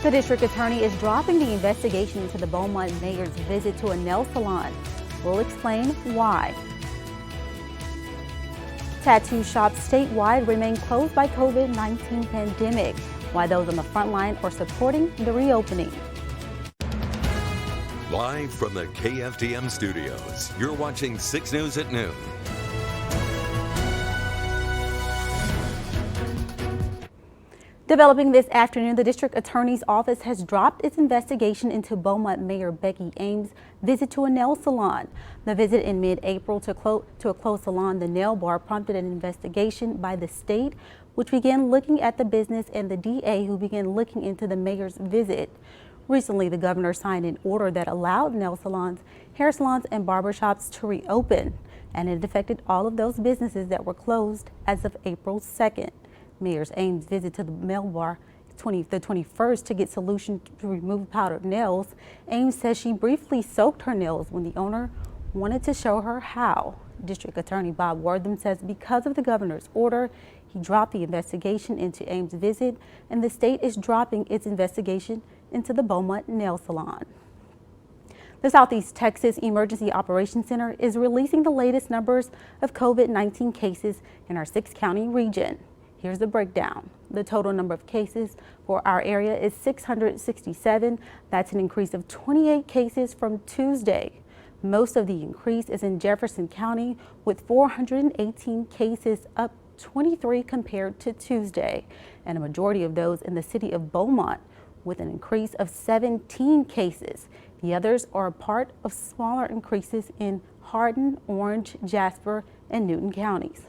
The district attorney is dropping the investigation into the Beaumont mayor's visit to a nail salon. We'll explain why. Tattoo shops statewide remain closed by COVID-19 pandemic. Why those on the front line are supporting the reopening. Live from the KFDM studios, you're watching 6 News at Noon. Developing this afternoon, the district attorney's office has dropped its investigation into Beaumont Mayor Becky Ames' visit to a nail salon. The visit in mid-April to a closed salon, the nail bar, prompted an investigation by the state, which began looking at the business, and the DA, who began looking into the mayor's visit. Recently, the governor signed an order that allowed nail salons, hair salons, and barbershops to reopen, and it affected all of those businesses that were closed as of April 2nd. Mayor Ames' visit to the nail bar the 21st to get solution to remove powdered nails. Ames says she briefly soaked her nails when the owner wanted to show her how. District Attorney Bob Wortham says because of the governor's order, he dropped the investigation into Ames' visit, and the state is dropping its investigation into the Beaumont nail salon. The Southeast Texas Emergency Operations Center is releasing the latest numbers of COVID-19 cases in our 6-county region. Here's the breakdown. The total number of cases for our area is 667. That's an increase of 28 cases from Tuesday. Most of the increase is in Jefferson County, with 418 cases, up 23 compared to Tuesday, and a majority of those in the city of Beaumont, with an increase of 17 cases. The others are a part of smaller increases in Hardin, Orange, Jasper, and Newton counties.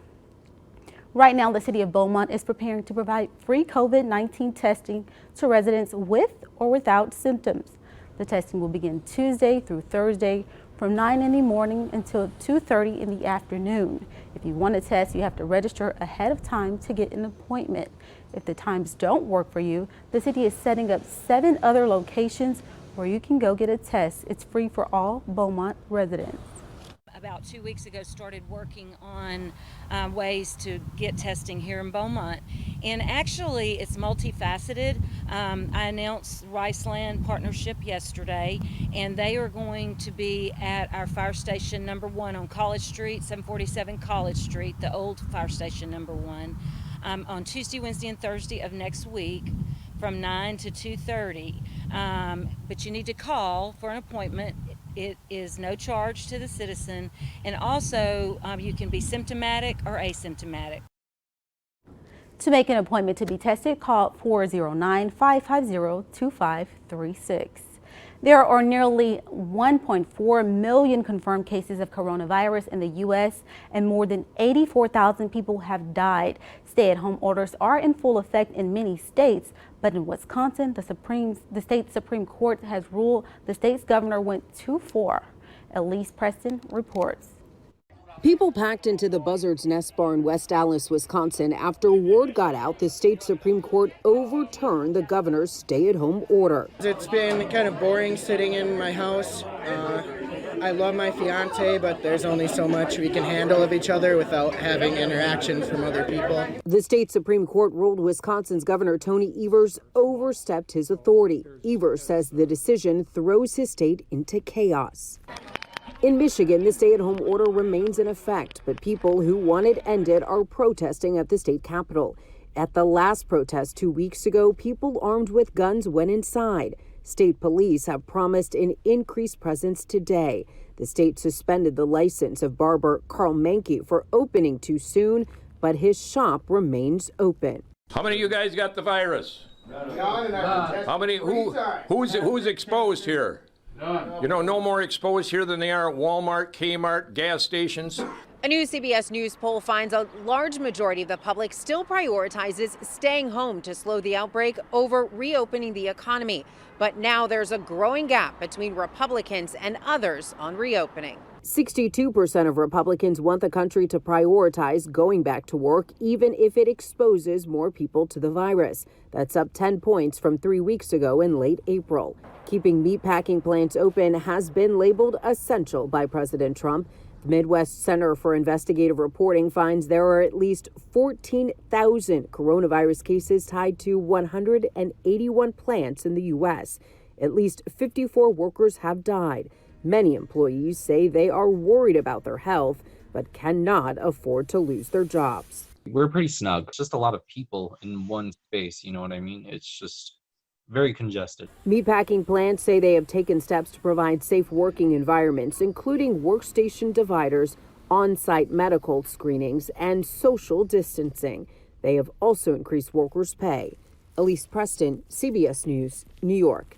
Right now, the city of Beaumont is preparing to provide free COVID-19 testing to residents with or without symptoms. The testing will begin Tuesday through Thursday from 9 in the morning until 2:30 in the afternoon. If you want to test, you have to register ahead of time to get an appointment. If the times don't work for you, the city is setting up 7 other locations where you can go get a test. It's free for all Beaumont residents. About 2 weeks ago, started working on ways to get testing here in Beaumont, and actually it's multifaceted. I announced Riceland partnership yesterday, and they are going to be at our fire station number 1 on College Street, 747 College Street, the old fire station number 1, on Tuesday, Wednesday, and Thursday of next week from 9 to 2:30. But you need to call for an appointment. It is no charge to the citizen, and also you can be symptomatic or asymptomatic. To make an appointment to be tested, call 409-550-2536. There are nearly 1.4 million confirmed cases of coronavirus in the U.S., and more than 84,000 people have died. Stay-at-home orders are in full effect in many states, but in Wisconsin, the state Supreme Court has ruled the state's governor went too far. Elise Preston reports. People packed into the Buzzard's Nest Bar in West Allis, Wisconsin, after word got out the state Supreme Court overturned the governor's stay-at-home order. It's been kind of boring sitting in my house. I love my fiance, but there's only so much we can handle of each other without having interaction from other people. The state Supreme Court ruled Wisconsin's Governor Tony Evers overstepped his authority. Evers says the decision throws his state into chaos. In Michigan, the stay-at-home order remains in effect, but people who want it ended are protesting at the state capitol. At the last protest 2 weeks ago, people armed with guns went inside. State police have promised an increased presence today. The state suspended the license of barber Carl Mankey for opening too soon, but his shop remains open. How many of you guys got the virus? How many? Who's exposed here? You know, no more exposed here than they are at Walmart, Kmart, gas stations. A new CBS News poll finds a large majority of the public still prioritizes staying home to slow the outbreak over reopening the economy. But now there's a growing gap between Republicans and others on reopening. 62% of Republicans want the country to prioritize going back to work, even if it exposes more people to the virus. That's up 10 points from 3 weeks ago in late April. Keeping meatpacking plants open has been labeled essential by President Trump. The Midwest Center for Investigative Reporting finds there are at least 14,000 coronavirus cases tied to 181 plants in the U.S. At least 54 workers have died. Many employees say they are worried about their health, but cannot afford to lose their jobs. We're pretty snug. It's just a lot of people in one space, you know what I mean? It's just very congested. Meatpacking plants say they have taken steps to provide safe working environments, including workstation dividers, on-site medical screenings, and social distancing. They have also increased workers' pay. Elise Preston, CBS News, New York.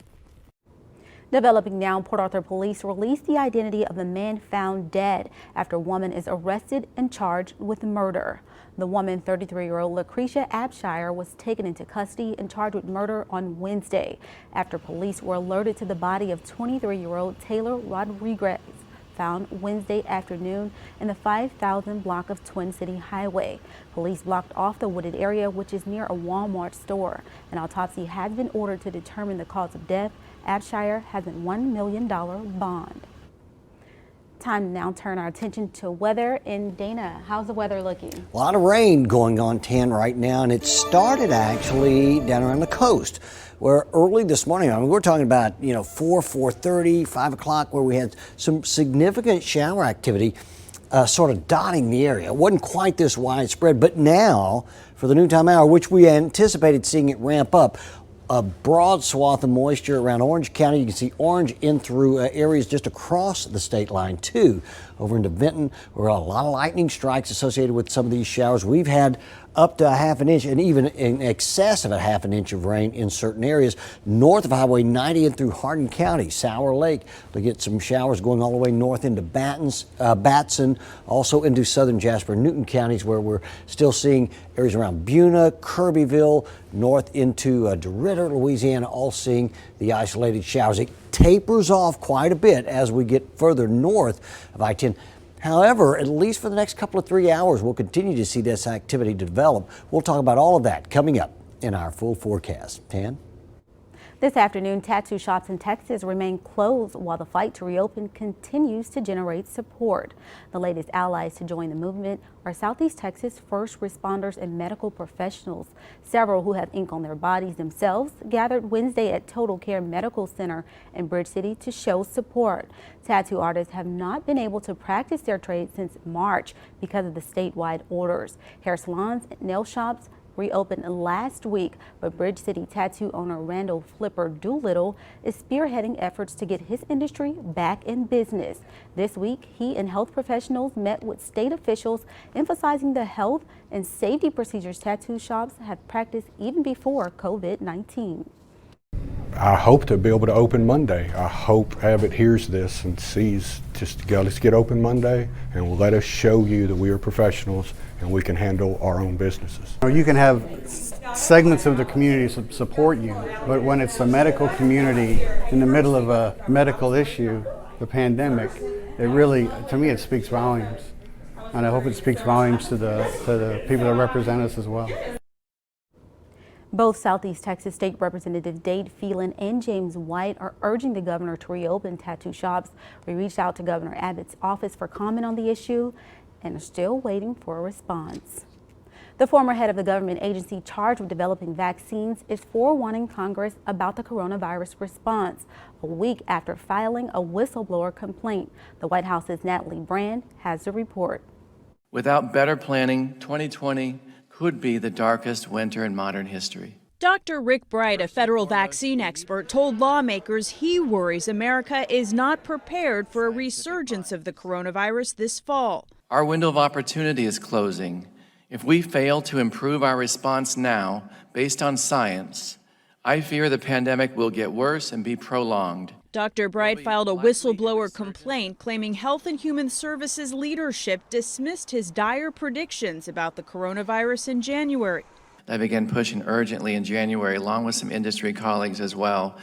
Developing now, Port Arthur police released the identity of the man found dead after a woman is arrested and charged with murder. The woman, 33-year-old Lucretia Abshire, was taken into custody and charged with murder on Wednesday after police were alerted to the body of 23-year-old Taylor Rodriguez, found Wednesday afternoon in the 5000 block of Twin City Highway. Police blocked off the wooded area, which is near a Walmart store. An autopsy has been ordered to determine the cause of death. Abshire has a $1 million bond. Time to now turn our attention to weather. In Dana, how's the weather looking? A lot of rain going on 10 right now, and it started actually down around the coast, where early this morning, I mean, we're talking about, 4:30, 5 o'clock, where we had some significant shower activity sort of dotting the area. It wasn't quite this widespread, but now for the noontime hour, which we anticipated seeing it ramp up, a broad swath of moisture around Orange County. You can see orange in through areas just across the state line too. Over into Vinton, where a lot of lightning strikes associated with some of these showers. We've had up to a half an inch and even in excess of a half an inch of rain in certain areas. North of Highway 90 and through Hardin County, Sour Lake, we get some showers going all the way north into Batson, also into southern Jasper, Newton counties, where we're still seeing areas around Buna, Kirbyville, north into DeRidder, Louisiana, all seeing the isolated showers. It tapers off quite a bit as we get further north of I-10. However, at least for the next couple of 3 hours, we'll continue to see this activity develop. We'll talk about all of that coming up in our full forecast. Tan? This afternoon, tattoo shops in Texas remain closed while the fight to reopen continues to generate support. The latest allies to join the movement are Southeast Texas first responders and medical professionals. Several who have ink on their bodies themselves gathered Wednesday at Total Care Medical Center in Bridge City to show support. Tattoo artists have not been able to practice their trade since March because of the statewide orders. Hair salons and nail shops reopened last week, but Bridge City tattoo owner Randall Flipper Doolittle is spearheading efforts to get his industry back in business. This week, he and health professionals met with state officials, emphasizing the health and safety procedures tattoo shops have practiced even before COVID-19. I hope to be able to open Monday. I hope Abbott hears this and sees, just go, let's get open Monday and we'll let us show you that we are professionals and we can handle our own businesses. You can have segments of the community support you, but when it's the medical community in the middle of a medical issue, the pandemic, it really, to me, it speaks volumes. And I hope it speaks volumes to the people that represent us as well. Both Southeast Texas State Representatives Dade Phelan and James White are urging the governor to reopen tattoo shops. We reached out to Governor Abbott's office for comment on the issue and are still waiting for a response. The former head of the government agency charged with developing vaccines is forewarning Congress about the coronavirus response, a week after filing a whistleblower complaint. The White House's Natalie Brand has the report. Without better planning, 2020 could be the darkest winter in modern history. Dr. Rick Bright, a federal vaccine expert, told lawmakers he worries America is not prepared for a resurgence of the coronavirus this fall. Our window of opportunity is closing. If we fail to improve our response now, based on science, I fear the pandemic will get worse and be prolonged. Dr. Bright filed a whistleblower complaint claiming Health and Human Services leadership dismissed his dire predictions about the coronavirus in January. I began pushing urgently in January, along with some industry colleagues as well,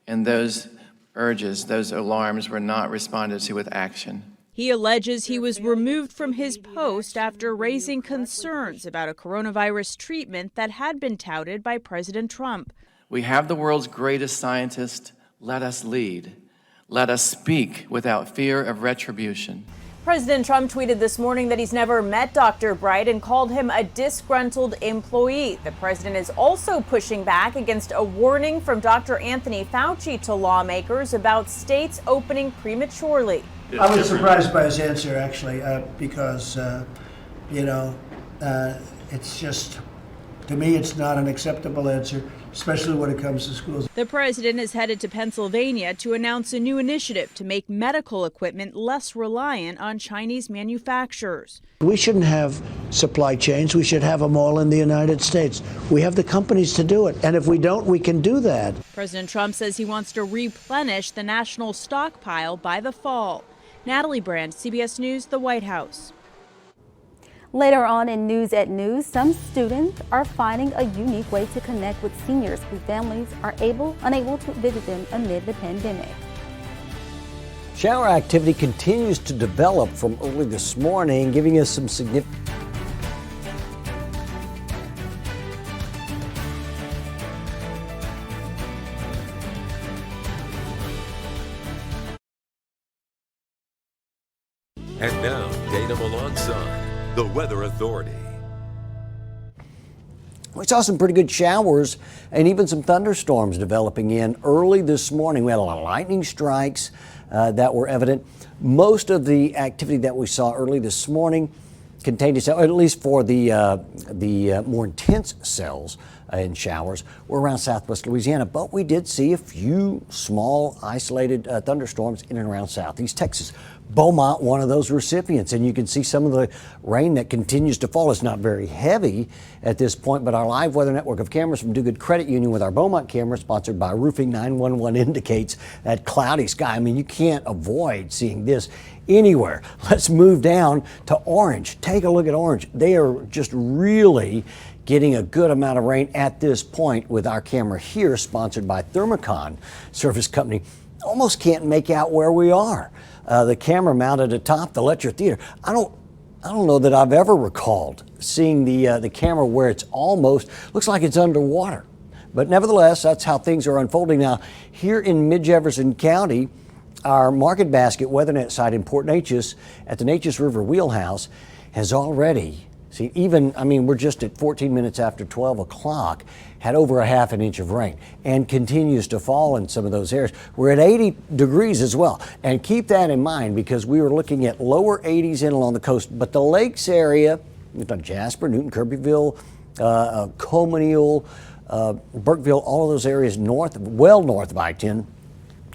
and those urges, those alarms were not responded to with action. He alleges he was removed from his post after raising concerns about a coronavirus treatment that had been touted by President Trump. We have the world's greatest scientists. Let us lead. Let us speak without fear of retribution. President Trump tweeted this morning that he's never met Dr. Bright and called him a disgruntled employee. The president is also pushing back against a warning from Dr. Anthony Fauci to lawmakers about states opening prematurely. I was surprised by his answer, actually, because, it's just, to me, it's not an acceptable answer, especially when it comes to schools. The president is headed to Pennsylvania to announce a new initiative to make medical equipment less reliant on Chinese manufacturers. We shouldn't have supply chains. We should have them all in the United States. We have the companies to do it. And if we don't, we can do that. President Trump says he wants to replenish the national stockpile by the fall. Natalie Brand, CBS News, the White House. Later on in News at News, some students are finding a unique way to connect with seniors whose families are unable to visit them amid the pandemic. Shower activity continues to develop from early this morning, giving us some significant. And now, Dana Malone-Son, the Weather Authority. We saw some pretty good showers and even some thunderstorms developing in early this morning. We had a lot of lightning strikes that were evident. Most of the activity that we saw early this morning contained itself, at least for the more intense cells in showers, were around southwest Louisiana. But we did see a few small isolated thunderstorms in and around southeast Texas. Beaumont, one of those recipients, and you can see some of the rain that continues to fall. It's not very heavy at this point, but our live weather network of cameras from Do Good Credit Union with our Beaumont camera, sponsored by Roofing 911, indicates that cloudy sky. I mean, you can't avoid seeing this anywhere. Let's move down to Orange. Take a look at Orange. They are just really getting a good amount of rain at this point with our camera here, sponsored by Thermocon Service Company. Almost can't make out where we are. The camera mounted atop the Lecture Theater. I don't know that I've ever recalled seeing the camera where it's almost looks like it's underwater. But nevertheless, that's how things are unfolding now. Here in Mid-Jefferson County, our Market Basket WeatherNet site in Port Neches at the Neches River Wheelhouse has already seen, we're just at 14 minutes after 12 o'clock, had over a half an inch of rain and continues to fall in some of those areas. We're at 80 degrees as well. And keep that in mind because we were looking at lower 80s in along the coast, but the lakes area, we've done Jasper, Newton, Kirbyville, Comonial, Burkeville, all of those areas north of I-10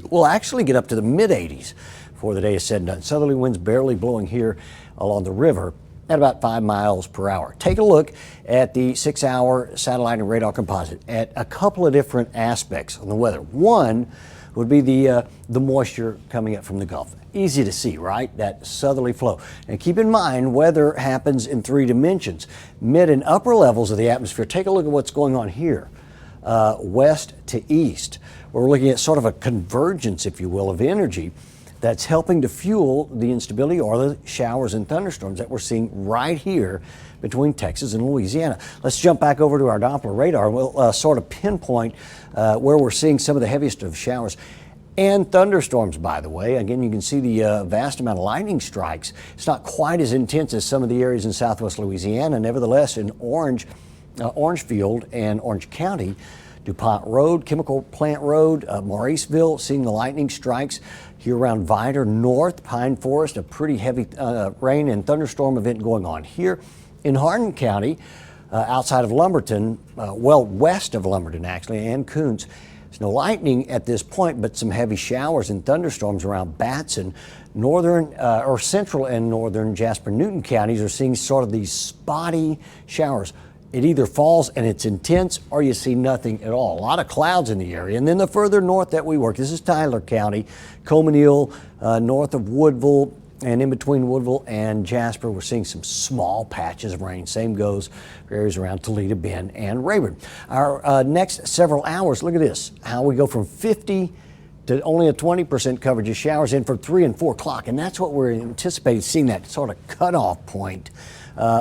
will actually get up to the mid 80s before the day is said and done. Southerly winds barely blowing here along the river at about 5 miles per hour. Take a look at the 6-hour satellite and radar composite at a couple of different aspects on the weather. One would be the moisture coming up from the Gulf. Easy to see, right? That southerly flow. And keep in mind, weather happens in 3 dimensions. Mid and upper levels of the atmosphere. Take a look at what's going on here, west to east. We're looking at sort of a convergence, if you will, of energy that's helping to fuel the instability or the showers and thunderstorms that we're seeing right here between Texas and Louisiana. Let's jump back over to our Doppler radar. We'll sort of pinpoint where we're seeing some of the heaviest of showers and thunderstorms, by the way. Again, you can see the vast amount of lightning strikes. It's not quite as intense as some of the areas in southwest Louisiana. Nevertheless, in Orangefield and Orange County, DuPont Road, Chemical Plant Road, Mauriceville, seeing the lightning strikes. Here around Vidor North, Pine Forest, a pretty heavy rain and thunderstorm event going on here. In Hardin County, outside of Lumberton, west of Lumberton actually, and Coons. There's no lightning at this point, but some heavy showers and thunderstorms around Batson. Northern or central and northern Jasper Newton counties are seeing sort of these spotty showers. It either falls and it's intense or you see nothing at all. A lot of clouds in the area. And then the further north that we work, this is Tyler County, Comonial, north of Woodville, and in between Woodville and Jasper, we're seeing some small patches of rain. Same goes for areas around Toledo, Bend, and Rayburn. Our next several hours, look at this, how we go from 50 to only a 20% coverage of showers in for 3 and 4 o'clock. And that's what we're anticipating, seeing that sort of cutoff point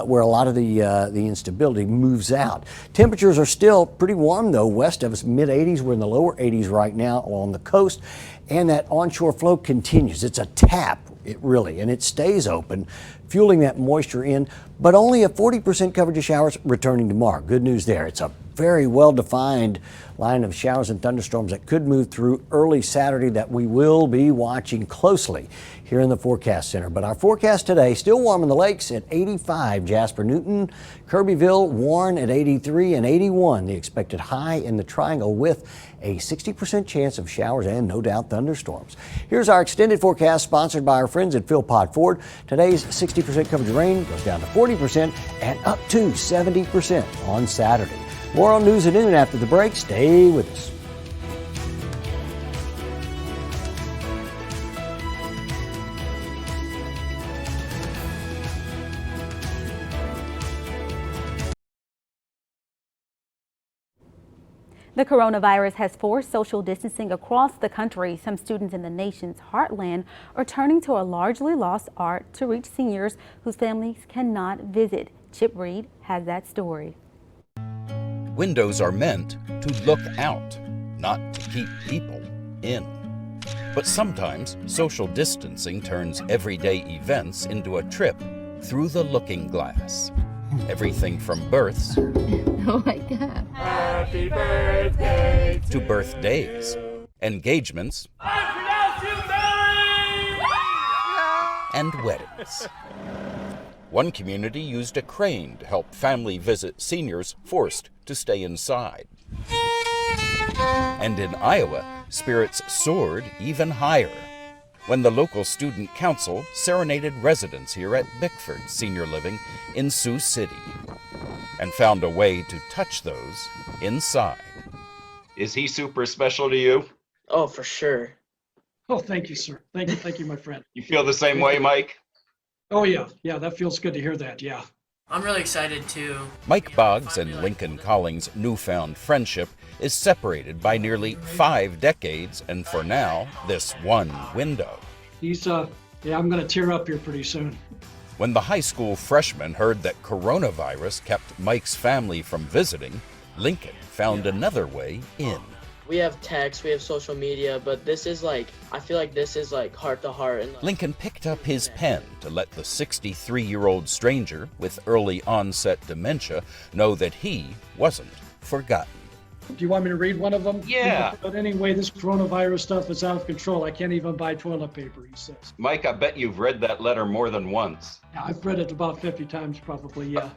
where a lot of the instability moves out. Temperatures are still pretty warm, though, west of us, mid-80s. We're in the lower 80s right now along the coast, and that onshore flow continues. It's a tap and it stays open, fueling that moisture in, but only a 40% coverage of showers returning tomorrow. Good news there. It's a very well-defined line of showers and thunderstorms that could move through early Saturday that we will be watching closely here in the Forecast Center. But our forecast today, still warm in the lakes at 85, Jasper Newton, Kirbyville, Warren at 83 and 81, the expected high in the Triangle, with a 60% chance of showers and no doubt thunderstorms. Here's our extended forecast sponsored by our friends at Philpott Ford. Today's 60% coverage of rain goes down to 40% and up to 70% on Saturday. More on News at Noon after the break. Stay with us. The coronavirus has forced social distancing across the country. Some students in the nation's heartland are turning to a largely lost art to reach seniors whose families cannot visit. Chip Reed has that story. Windows are meant to look out, not to keep people in. But sometimes social distancing turns everyday events into a trip through the looking glass. Everything from births Oh my God. Happy birthday to birthdays, engagements, and weddings. One community used a crane to help family visit seniors forced to stay inside. And in Iowa, spirits soared even higher when the local student council serenaded residents here at Bickford Senior Living in Sioux City and found a way to touch those inside. Is he super special to you? Oh, for sure. Oh, thank you, sir. Thank you, my friend. You feel the same way, Mike? Oh, yeah. Yeah, that feels good to hear that, yeah. I'm really excited too. Mike Boggs and Lincoln Collings' newfound friendship is separated by nearly 5 decades, and for now, this one window. I'm gonna tear up here pretty soon. When the high school freshman heard that coronavirus kept Mike's family from visiting, Lincoln found another way in. We have text, we have social media, but this is like, I feel like this is like heart to heart. And Lincoln picked up his pen to let the 63-year-old stranger with early onset dementia know that he wasn't forgotten. Do you want me to read one of them? Yeah. But anyway, this coronavirus stuff is out of control. I can't even buy toilet paper, he says. Mike, I bet you've read that letter more than once. Yeah, I've read it about 50 times probably, yeah.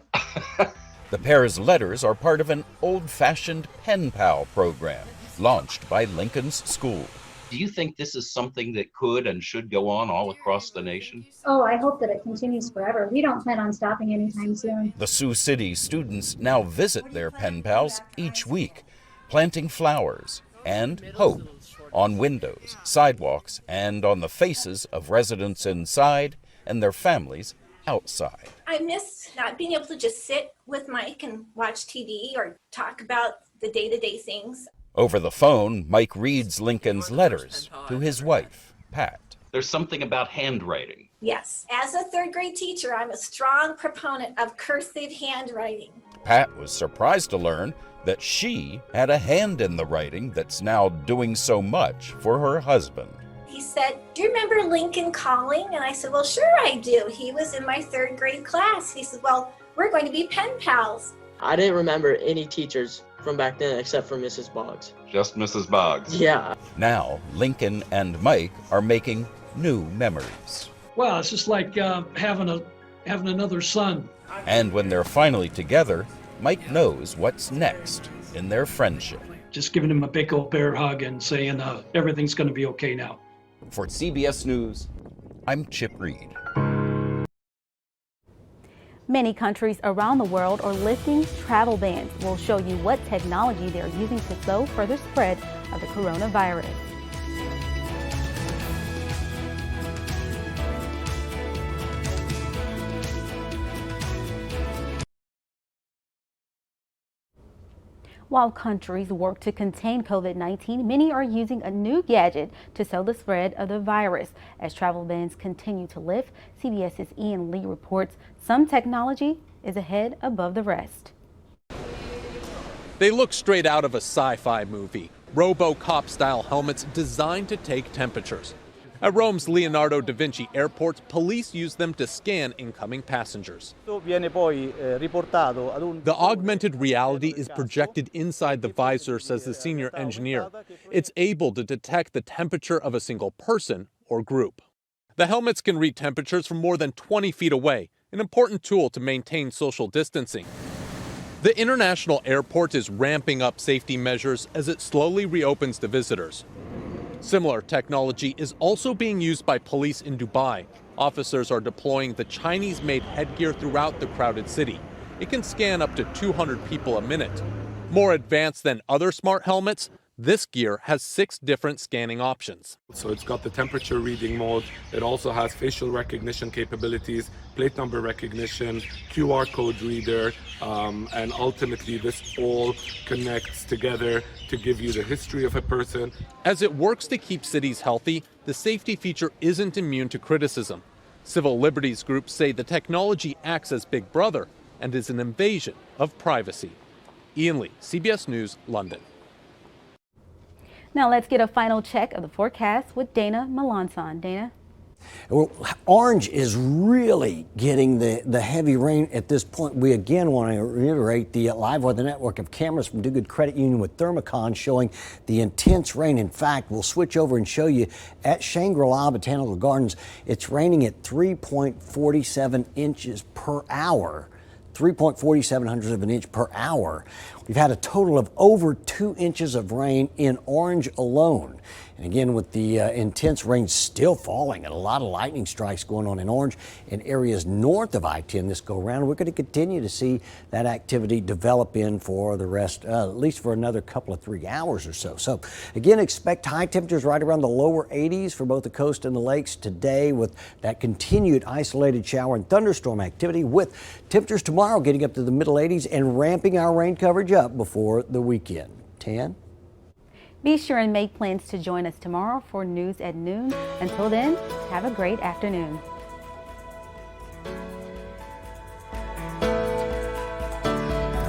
The pair's letters are part of an old-fashioned pen pal program launched by Lincoln's school. Do you think this is something that could and should go on all across the nation? Oh, I hope that it continues forever. We don't plan on stopping anytime soon. The Sioux City students now visit their pen pals each week, planting flowers and hope on windows, sidewalks, and on the faces of residents inside and their families outside. I miss not being able to just sit with Mike and watch TV or talk about the day-to-day things. Over the phone, Mike reads Lincoln's letters to his wife, Pat. There's something about handwriting. Yes. As a third grade teacher, I'm a strong proponent of cursive handwriting. Pat was surprised to learn that she had a hand in the writing that's now doing so much for her husband. He said, "Do you remember Lincoln Calling?" And I said, "Well, sure I do. He was in my third grade class." He said, "Well, we're going to be pen pals." I didn't remember any teachers from back then except for Mrs. Boggs. Just Mrs. Boggs. Yeah. Now, Lincoln and Mike are making new memories. Well, it's just like having another son. And when they're finally together, Mike knows what's next in their friendship. Just giving him a big old bear hug and saying everything's going to be okay now. For CBS News, I'm Chip Reed. Many countries around the world are lifting travel bans. We'll show you what technology they're using to slow further spread of the coronavirus. While countries work to contain COVID-19, many are using a new gadget to slow the spread of the virus. As travel bans continue to lift, CBS's Ian Lee reports some technology is ahead above the rest. They look straight out of a sci-fi movie. RoboCop-style helmets designed to take temperatures. At Rome's Leonardo da Vinci Airport, police use them to scan incoming passengers. The augmented reality is projected inside the visor, says the senior engineer. It's able to detect the temperature of a single person or group. The helmets can read temperatures from more than 20 feet away, an important tool to maintain social distancing. The international airport is ramping up safety measures as it slowly reopens to visitors. Similar technology is also being used by police in Dubai. Officers are deploying the Chinese-made headgear throughout the crowded city. It can scan up to 200 people a minute. More advanced than other smart helmets, this gear has 6 different scanning options. So it's got the temperature reading mode. It also has facial recognition capabilities, plate number recognition, QR code reader, and ultimately this all connects together to give you the history of a person. As it works to keep cities healthy, the safety feature isn't immune to criticism. Civil liberties groups say the technology acts as Big Brother and is an invasion of privacy. Ian Lee, CBS News, London. Now let's get a final check of the forecast with Dana Melanson. Dana? Well, Orange is really getting the heavy rain at this point. We again want to reiterate the live weather network of cameras from Do Good Credit Union with Thermocon showing the intense rain. In fact, we'll switch over and show you at Shangri-La Botanical Gardens, it's raining at 3.47 inches per hour. 3.47 hundredths of an inch per hour. We've had a total of over 2 inches of rain in Orange alone. And again, with the intense rain still falling and a lot of lightning strikes going on in Orange in areas north of I-10 this go around, we're going to continue to see that activity develop in for the rest, at least for another couple of 3 hours or so. So again, expect high temperatures right around the lower 80s for both the coast and the lakes today, with that continued isolated shower and thunderstorm activity, with temperatures tomorrow getting up to the middle 80s and ramping our rain coverage up before the weekend. 10. Be sure and make plans to join us tomorrow for News at Noon. Until then, have a great afternoon.